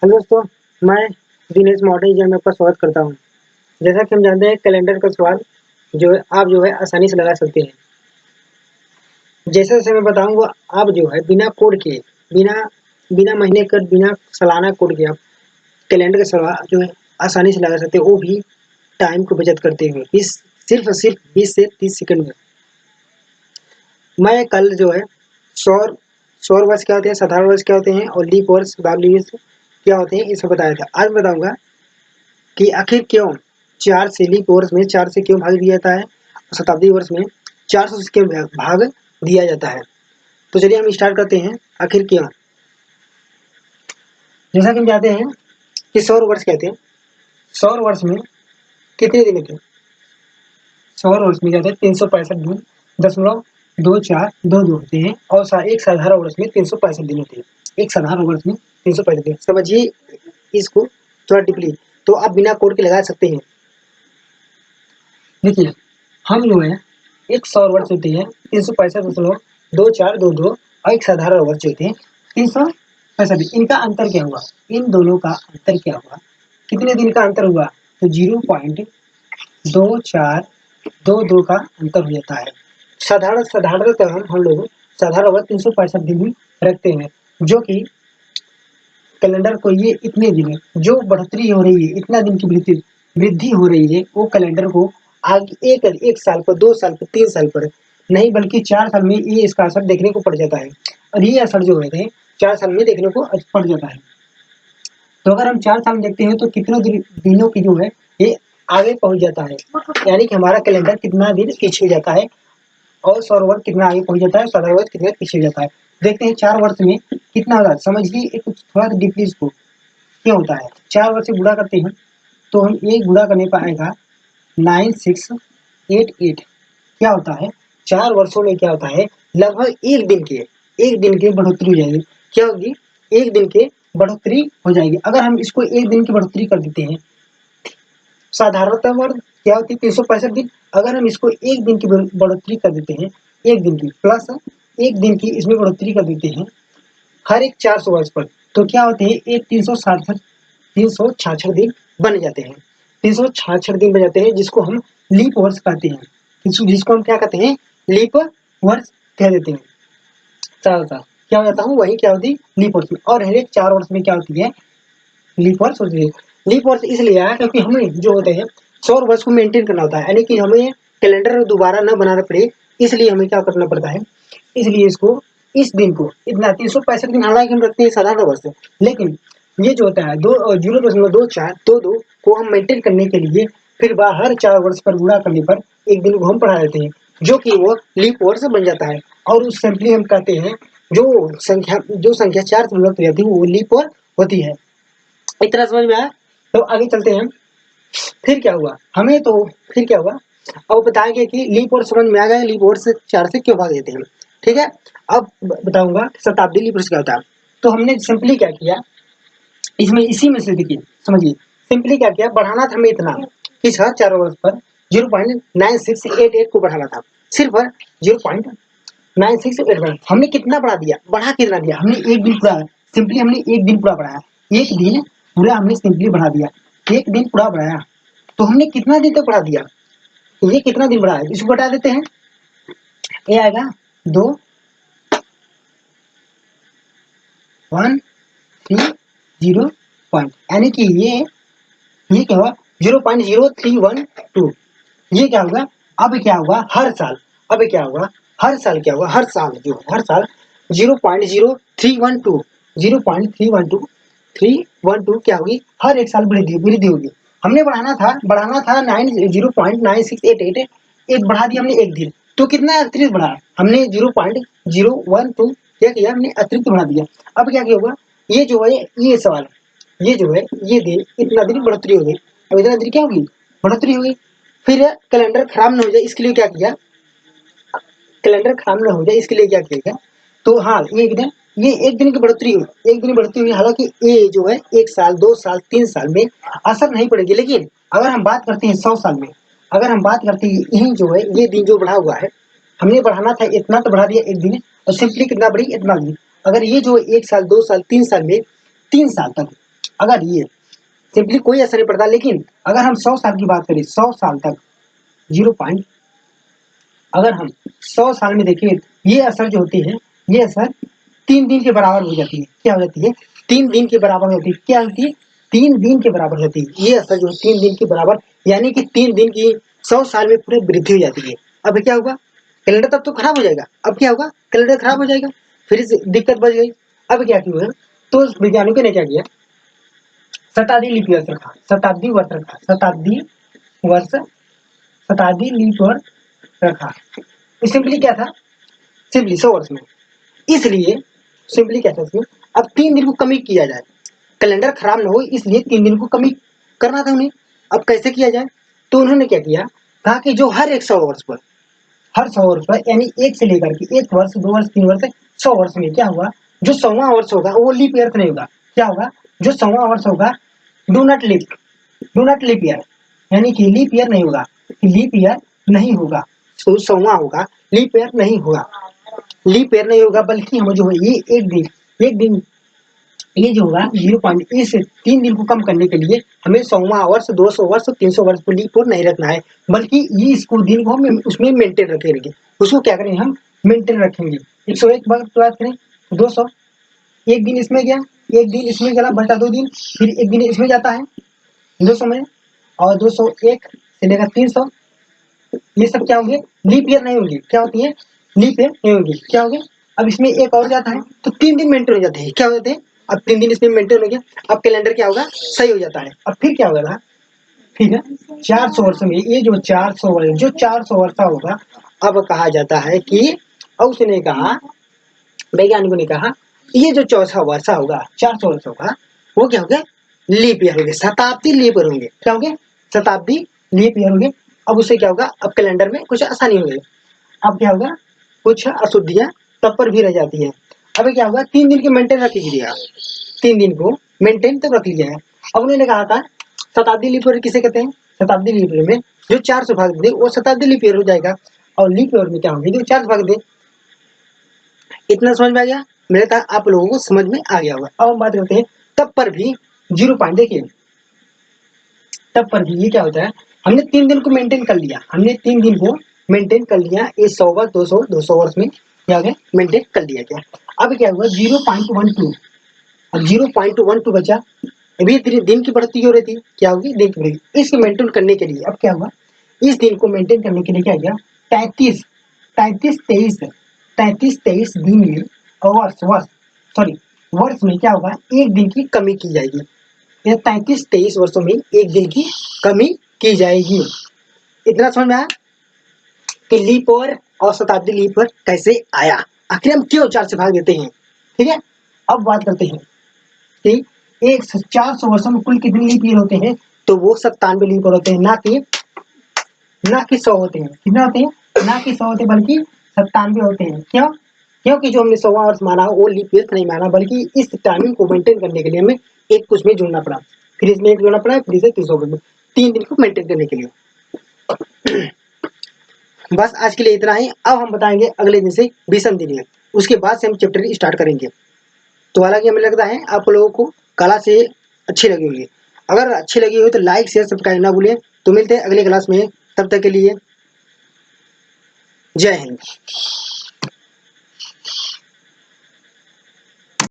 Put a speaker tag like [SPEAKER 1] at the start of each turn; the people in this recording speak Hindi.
[SPEAKER 1] हेलो दोस्तों, मैं दिनेश मॉडल में आपका स्वागत करता हूँ। जैसा कि हम जानते हैं कैलेंडर का स्वाद जो है आप जो है आसानी से लगा सकते हैं। जैसे-जैसे मैं बताऊँगा आप जो है बिना कोड के, बिना बिना महीने के, बिना सालाना कोड के आप कैलेंडर का स्वाद जो है आसानी से लगा सकते हैं, वो भी टाइम को बचत करते हुए। इस सिर्फ़ और सिर्फ़ 20 से 30 सेकंड में। मैं कल जो है सौर सौर वर्ष क्या होते हैं, साधारण वर्ष क्या होते हैं और लीप वर्ष, बावली वर्ष क्या होते हैं, ये सब बताया था। आज मैं बताऊँगा कि आखिर क्यों 4 से लीप वर्ष में 4 से क्यों भाग दिया जाता है और शताब्दी वर्ष में 400 से क्यों भाग दिया जाता है। तो चलिए हम स्टार्ट करते हैं आखिर क्यों। जैसा कि हम जानते हैं कि सौर वर्ष कहते हैं, सौर वर्ष में कितने दिन होते हैं? सौर वर्ष में कहते हैं 365 दिन .2422 होते हैं और एक साधारण वर्ष में 365 दिन होते हैं। एक साधारण वर्ष में 365 दिन। समझिए इसको थोड़ा डीपली, तो आप बिना कोड के लगा सकते हैं। देखिए, हम जो है एक सौर वर्ष होती है 365.2422 और एक साधारण वर्ष होते हैं 365। इनका अंतर क्या हुआ? इन दोनों का अंतर क्या हुआ? कितने दिन का अंतर हुआ? तो 0.2422 का अंतर हो जाता है। साधारणतः हम लोग साधारण वर्ष 365 दिन ही रखते हैं, जो कि कैलेंडर को ये इतने दिन जो बढ़ोतरी हो रही है, इतना दिन की वृद्धि हो रही है, वो कैलेंडर को आगे एक साल पर, 2 साल पर, 3 साल पर नहीं बल्कि 4 साल में ये इसका असर देखने को पड़ जाता है। और ये असर जो है 4 साल में देखने को पड़ जाता है। तो अगर हम 4 साल में देखते हैं तो कितने दिनों की जो है ये आगे पहुंच जाता है, यानी कि हमारा कैलेंडर कितना दिन पीछे हो जाता है और सौर वर्ष कितना आगे पहुंच जाता है, साधारण वर्ष कितना पीछे हो जाता है। देखते हैं 4 वर्ष में कितना होगा। समझिए एक थोड़ा डीपली इसको क्या होता है। 4 वर्ष से गुणा करते हैं तो हम एक गुणा करने पर आएगा 9688। क्या होता है 4 वर्षों में क्या होता है, लगभग एक दिन के बढ़ोतरी हो जाएगी। क्या होगी? एक दिन के बढ़ोतरी हो जाएगी। अगर हम इसको एक दिन की बढ़ोतरी कर देते हैं, साधारणतः वर्ष क्या होती है 365 दिन, अगर हम इसको एक दिन की बढ़ोतरी कर देते हैं, एक दिन की प्लस एक दिन की इसमें बढ़ोतरी कर देते हैं हर एक 400 वर्ष पर, तो क्या होते हैं एक 366 दिन बन जाते हैं। 366 दिन बन जाते हैं, जिसको हम लीप वर्ष कहते हैं। जिसको हम क्या कहते हैं? लीप वर्ष कह देते हैं। साधारणतः क्या हो जाता हूँ, वही क्या होती है लीप वर्ष में। और हर एक 4 वर्ष में क्या होती है? लीप वर्ष होती है। लीप वर्ष इसलिए आया क्योंकि हमें जो होते हैं सौर वर्ष को मेंटेन करना होता है, यानी कि हमें कैलेंडर दोबारा न बनाना पड़े, इसलिए हमें क्या करना पड़ता है। इसलिए इसको इस दिन को इतना 365 दिन हालांकि हम रखते हैं साधारण वर्ष से, लेकिन ये जो होता है 0.2422 को हम मेंटेन करने के लिए फिर हर 4 वर्ष पर गुणा करने पर एक दिन को हम बढ़ा देते हैं, जो कि वो लीप वर्ष बन जाता है। और उस सिंपली हम कहते हैं जो संख्या 4 से गुणा होती है वो लीप वर्ष होती है। इतना समझ में आया? तो आगे चलते हैं। फिर क्या हुआ हमें, तो फिर क्या हुआ अब बताएंगे कि लीप वर्ष समझ में आ गया, लीप वर्ष से 4 से क्यों भाग देते हैं। ठीक है, अब बताऊंगा शताब्दी लीप वर्ष क्या होता है। तो हमने सिंपली क्या किया, इसमें इसी में से देखिए समझिए, सिंपली क्या किया, बढ़ाना था हमें इतना कि हर 4 वर्ष पर 0.9688 को बढ़ाना था, सिर्फ 0.9688। हमने कितना बढ़ा दिया, बढ़ा कितना दिया, हमने एक दिन पूरा, सिंपली हमने एक दिन पूरा बढ़ाया, एक दिन पूरा हमने सिंपली बढ़ा दिया, एक दिन पूरा बढ़ाया। तो हमने कितना दिन तक बढ़ा दिया, ये कितना दिन बढ़ाया, इसको बता देते हैं। ये आएगा 2130 पॉइंट, यानी कि ये क्या हुआ 0.0312। ये क्या होगा, अब क्या होगा हर साल, अब क्या होगा हर साल, क्या होगा हर साल जो हर साल 0.0312 0.312 क्या होगी, हर एक साल वृद्धि होगी। हमने बढ़ाना था 0.9688, एक बढ़ा दिया हमने एक दिन, तो कितना अतिरिक्त बढ़ा, हमने 0.012 क्या किया, हमने अतिरिक्त बढ़ा दिया। अब क्या होगा, ये जो है ये सवाल, ये जो है ये दिन इतना दिन बढ़ोतरी हो गई, अब इतना दिन क्या होगी, बढ़ोतरी होगी। फिर कैलेंडर खराब ना हो जाए इसके लिए क्या किया, कैलेंडर खराब ना हो जाए इसके लिए क्या किया, तो हाँ ये एक दिन की बढ़ोतरी हुई, एक दिन की बढ़ोतरी हुई। हालांकि ये जो है 1 साल 2 साल 3 साल में असर नहीं पड़ेगी, लेकिन अगर हम बात करते हैं 100 साल में, अगर हम बात करते हैं यही जो है ये दिन जो बढ़ा हुआ है, हमने बढ़ाना था इतना तो बढ़ा दिया एक दिन, और सिंपली कितना बढ़ी इतना दिन। अगर ये जो 1 साल 2 साल 3 साल में 3 साल तक अगर ये सिंपली कोई असर नहीं पड़ता, लेकिन अगर हम 100 साल की बात करें, 100 साल तक 0 पॉइंट, अगर हम 100 साल में देखें, ये असर जो होती है, ये असर 3 दिन के बराबर हो जाती है। क्या हो जाती है? 3 दिन के बराबर होती है। क्या होती है? 3 दिन के बराबर होती है। ये असर जो 3 दिन के बराबर, यानी कि 3 दिन की 100 साल में पूरे वृद्धि हो जाती है। अब क्या होगा? कैलेंडर तब तो खराब हो जाएगा। अब क्या होगा? कैलेंडर खराब हो जाएगा, फिर से दिक्कत बढ़ गई। अब क्या किया? तो वैज्ञानिकों ने क्या किया? शताब्दी लीप वर्ष रखा, शताब्दी वर्ष रखा, शताब्दी वर्ष, शताब्दी लीप वर्ष रखा। सिंपली क्या था? सिंपली 100 वर्ष में, इसलिए सिंपली क्या था इसमें, अब 3 दिन को कमी किया जाए, कैलेंडर खराब ना हो, इसलिए 3 दिन को कमी करना था उन्हें। अब कैसे किया जाए? तो उन्होंने क्या किया, कहा कि जो हर एक 100 वर्ष पर, हर 100 वर्ष पर, यानी 1 से लेकर के 1 वर्ष, 2 वर्ष, 3 वर्ष, 100 वर्ष में क्या हुआ, जो 100वां वर्ष होगा वो लीप ईयर नहीं होगा। क्या होगा? जो 100वां वर्ष होगा, do not leap, do not leap year, यानी कि लीप ईयर नहीं होगा, लीप ईयर नहीं होगा, 100वां होगा, लीप ईयर नहीं होगा, लीप ईयर नहीं होगा, बल्कि हम जो है ये एक दिन ये जो होगा 0 इस 3 दिन को कम करने के लिए हमें 100वां वर्ष, 200 वर्ष, 300 वर्ष को लीप ईयर नहीं रखना है, बल्कि ये इसको दिन को हम उसमें मेंटेन रखेंगे। उसको क्या करेंगे? हम मेंटेन रखेंगे। 101 बात करें, 200, एक दिन इसमें गया, एक दिन इसमें गया, बटा 2 दिन, फिर एक दिन इसमें जाता है 200 में, और 201 से लेकर 300, ये सब क्या होंगे? लीप ईयर नहीं होंगे। क्या होती है? लीप ईयर नहीं होगी। क्या होंगे? अब इसमें एक और जाता है, तो 3 दिन मेंटेन हो जाते हैं। क्या हो जाते हैं? अब 3 दिन इसमें मेंटेन हो गया, अब कैलेंडर क्या होगा? सही हो जाता है। अब फिर क्या होगा? ठीक है, 400 वर्ष में ये जो 400 वर्ष, जो 400 वर्ष का होगा, अब कहा जाता है कि, और उसने कहा, वैज्ञानिकों ने कहा, ये जो चौथा वर्ष होगा, 400 वर्ष होगा, वो क्या होगा? लीप ईयर होंगे, शताब्दी लीप ईयर होंगे। क्या होंगे? शताब्दी लीप ईयर होंगे। अब उससे क्या होगा? अब कैलेंडर में कुछ आसानी होगी। अब क्या होगा? कुछ अशुद्धियां तब पर भी रह जाती है। अब क्या होगा? 3 दिन की मेंटेन रख लीजिएगा, 3 दिन को मेंटेन तब रख लीजिएगा। अब उन्होंने कहा था शताब्दी लीप ईयर किसे कहते हैं? शताब्दी लीप ईयर में जो 400 भाग दे वो शताब्दी लीप ईयर हो जाएगा, और लीप ईयर में क्या होगी? जो 400 भाग दे। इतना समझ में आ गया? मेरे था आप लोगों को समझ में आ गया होगा। अब हम बात करते हैं तब पर भी 0 पॉइंट। देखिए तब पर भी ये क्या होता है, हमने 3 दिन को मेंटेन कर लिया, हमने 3 दिन को मेंटेन कर लिया, ये 100 वर्ष, 200 वर्ष में क्या हो गया? मेंटेन कर लिया गया। अब क्या हुआ? 0.12, अब 0.12 बचा, अभी दिन की बढ़ती हो रही थी, क्या होगी? दिन की बढ़ेगी। इसको मेंटेन करने के लिए अब क्या हुआ? इस दिन को मेंटेन करने के लिए क्या किया? 33 33 दिन में, वर्ष में क्या होगा? एक दिन की कमी की जाएगी। 33 वर्षों में एक दिन की कमी की जाएगी। इतना समझ में आया कि लीप ईयर और शताब्दी लीप ईयर कैसे आया, आखिर हम क्यों 4 से भाग देते हैं। ठीक है, अब बात करते हैं कि 400 वर्षों में कुल कितने लीप ईयर होते हैं? तो वो 97 लीप ईयर होते हैं, ना कि 100 होते हैं। कितने होते हैं? ना कि 100 होते हैं, बल्कि 97 होते हैं। क्यों? क्योंकि जो हमने 100वां वर्ष माना वो लीप ईयर नहीं माना, बल्कि इस टाइमिंग को मेंटेन करने के लिए हमें एक कुछ में जोड़ना पड़ा, फिर इसमें एक जोड़ना पड़ा, फिर इसे 300 में, 3 दिन को मेंटेन करने के लिए। बस आज के लिए इतना ही। अब हम बताएंगे अगले दिन से विषम दिन में, उसके बाद से हम चैप्टर स्टार्ट करेंगे। तो हालांकि हमें लगता है आप लोगों को कला से अच्छी लगी होगी। अगर अच्छी लगी हो तो लाइक शेयर सब्सक्राइब ना भूलें। तो मिलते हैं अगले क्लास में, तब तक के लिए जय हिंद।